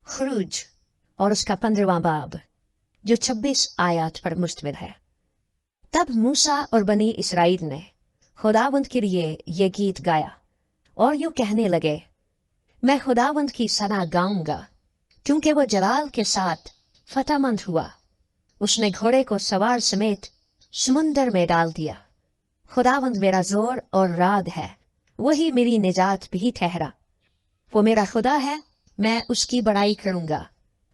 खुरूज और उसका 15वां बाब जो 26 आयत पर मुश्तमिल है। तब मूसा और बनी इसराइल ने खुदावंद के लिए ये गीत गाया और यूं कहने लगे, मैं खुदावंद की सना गाऊंगा क्योंकि वो जलाल के साथ फतेहमंद हुआ। उसने घोड़े को सवार समेत समुंदर में डाल दिया। खुदावंद मेरा जोर और राग है, वही मेरी निजात भी ठहरा। वो मेरा खुदा है, मैं उसकी बड़ाई करूंगा।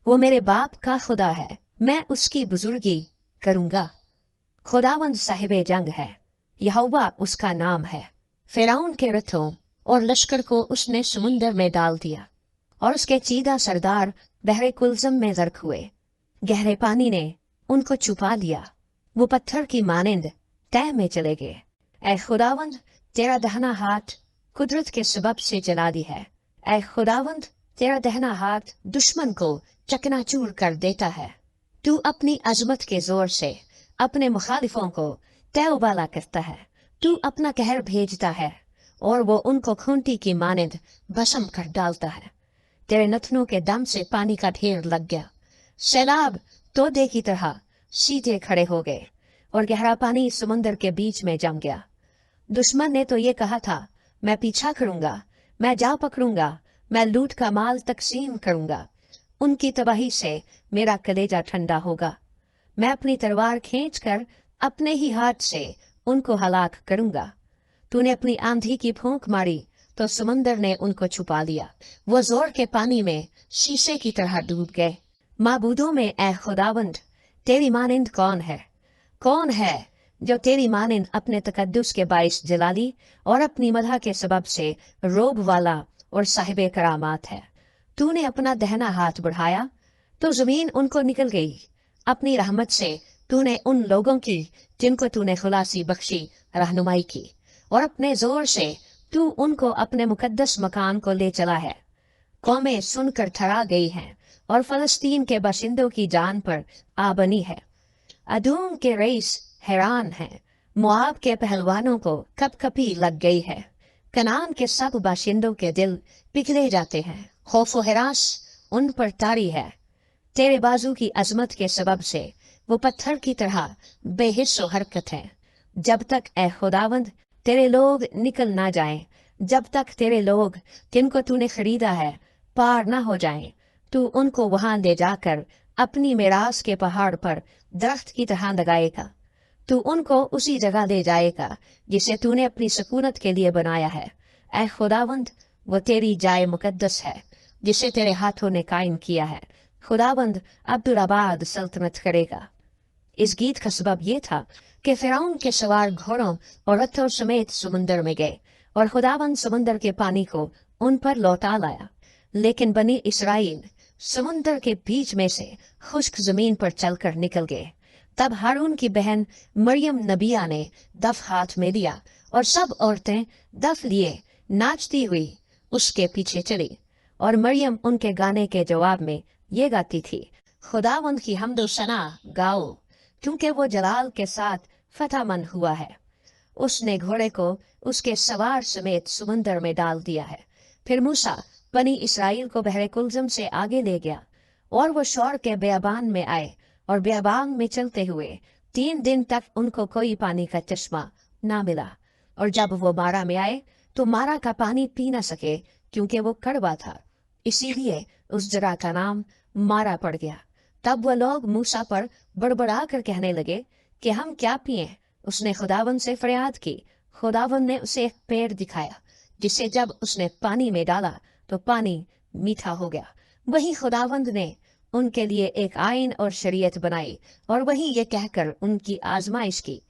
वो मेरे बाप का खुदा है, मैं उसकी बुजुर्गी करूंगा। खुदावंद साहिबे जंग है, यहोवा उसका नाम है। फिरौन के रथों और लश्कर को उसने समुंदर में डाल दिया और उसके चीदा सरदार बहरे कुलजम में गर्क हुए। गहरे पानी ने उनको छुपा लिया, वो पत्थर की मानिंद तह में चले गए। ऐ खुदावंद, तेरा दहना हाथ कुदरत के सबब से जला दी है। ऐ खुदावंद, तेरा दहना हाथ दुश्मन को चकनाचूर कर देता है। तू अपनी अजमत के जोर से अपने मुखालिफों को तौबाला करता है। तू अपना कहर भेजता है और वो उनको खूंटी की मानिंद भस्म कर डालता है। तेरे नथनों के दम से पानी का ढेर लग गया। सैलाब तोते की तरह सीधे खड़े हो गए और गहरा पानी समुंदर के बीच में जम गया। दुश्मन ने तो ये कहा था, मैं पीछा करूंगा, मैं जा पकड़ूंगा, मैं लूट का माल तकसीम करूंगा। उनकी तबाही से मेरा कलेजा ठंडा होगा। मैं अपनी तलवार खींचकर अपने ही हाथ से उनको हलाक करूंगा। तूने अपनी आंधी की फूंक मारी तो समंदर ने उनको छुपा लिया। वो जोर के पानी में शीशे की तरह डूब गए। माबूदों में ऐ खुदावंद, तेरी मानिंद कौन है? कौन है जो तेरी मानिंद अपने तकद्दुस के बाइस जलाली और अपनी मदह के सबब से रोब वाला और साहिबे करामात है? तूने अपना दहना हाथ बढ़ाया तो जमीन उनको निकल गई। अपनी रहमत से तूने उन लोगों की जिनको तूने खुलासी बख्शी रहनुमाई की, और अपने जोर से तू उनको अपने मुकद्दस मकान को ले चला है। कौमें सुनकर थरा गई हैं और फलस्तीन के बाशिंदों की जान पर आ बनी है। अदूम के रईस हैरान हैं, मुआब के पहलवानों को कपकपी लग गई है। कनान के सब बाशिंदों के दिल पिघले जाते हैं, खौफ व हरास उन पर तारी है। तेरे बाजू की अजमत के सबब से वो पत्थर की तरह बेहिस्सो हरकत है। जब तक ए खुदावंद तेरे लोग निकल ना जाएं, जब तक तेरे लोग जिनको तूने खरीदा है पार ना हो जाएं, तू उनको वहां ले जाकर अपनी मेरास के पहाड़ पर दरख्त की तरह लगाएगा। तू उनको उसी जगह ले जाएगा जिसे तूने अपनी सकूनत के लिए बनाया है। ऐ खुदावंद, वो तेरी जाए मुकद्दस है जिसे तेरे हाथों ने कायम किया है। खुदावंद अब्दुलाबाद सल्तनत करेगा। इस गीत का सबब ये था कि फिरौन के सवार घोड़ों और रथों समेत समुंदर में गए और खुदावंद समुंदर के पानी को उन पर लौटा लाया। लेकिन बनी इसराइल समुंदर के बीच में से खुश्क जमीन पर चलकर निकल गए। तब हारून की बहन मरियम नबिया ने दफ हाथ में लिया और सब औरतें दफ लिए नाचती हुई उसके पीछे चली। और मरियम उनके गाने के जवाब में ये गाती थी, खुदावंद की हम्दो सना गाओ क्योंकि वो जलाल के साथ फतेहमंद हुआ है। उसने घोड़े को उसके सवार समेत समुंदर में डाल दिया है। फिर मूसा बनी इसराइल को बहरे कुलजम से आगे ले गया और वो शौर के बेयाबान में आए और बेयाबान में चलते हुए 3 दिन तक उनको कोई पानी का चश्मा ना मिला। और जब वो मारा में आए तो मारा का पानी पी ना सके क्योंकि वो कड़वा था, इसीलिए उस जगह का नाम मारा पड़ गया। तब वह लोग मूसा पर बड़बड़ा कर कहने लगे कि हम क्या पिए? उसने खुदावंद से फरियाद की। खुदावंद ने उसे एक पेड़ दिखाया जिसे जब उसने पानी में डाला तो पानी मीठा हो गया। वही खुदावंद ने उनके लिए एक आइन और शरीयत बनाई और वही ये कहकर उनकी आजमाइश की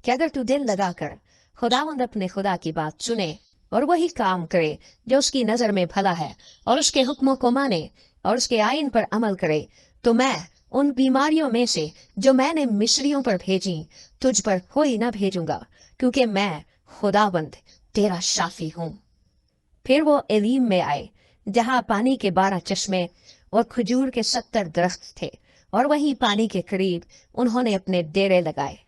कि अगर तू दिल लगाकर खुदावंद अपने खुदा की बात सुने और वही काम करे जो उसकी नजर में भला है और उसके हुक्मों को माने और उसके आइन पर अमल करे, तो मैं उन बीमारियों में से जो मैंने मिस्रियों पर भेजी तुझ पर कोई न भेजूंगा, क्योंकि मैं खुदावंद तेरा शाफी हूँ। फिर वो एलीम में आए जहाँ पानी के 12 चश्मे और खजूर के 70 दरख्त थे और वहीं पानी के करीब उन्होंने अपने डेरे लगाए।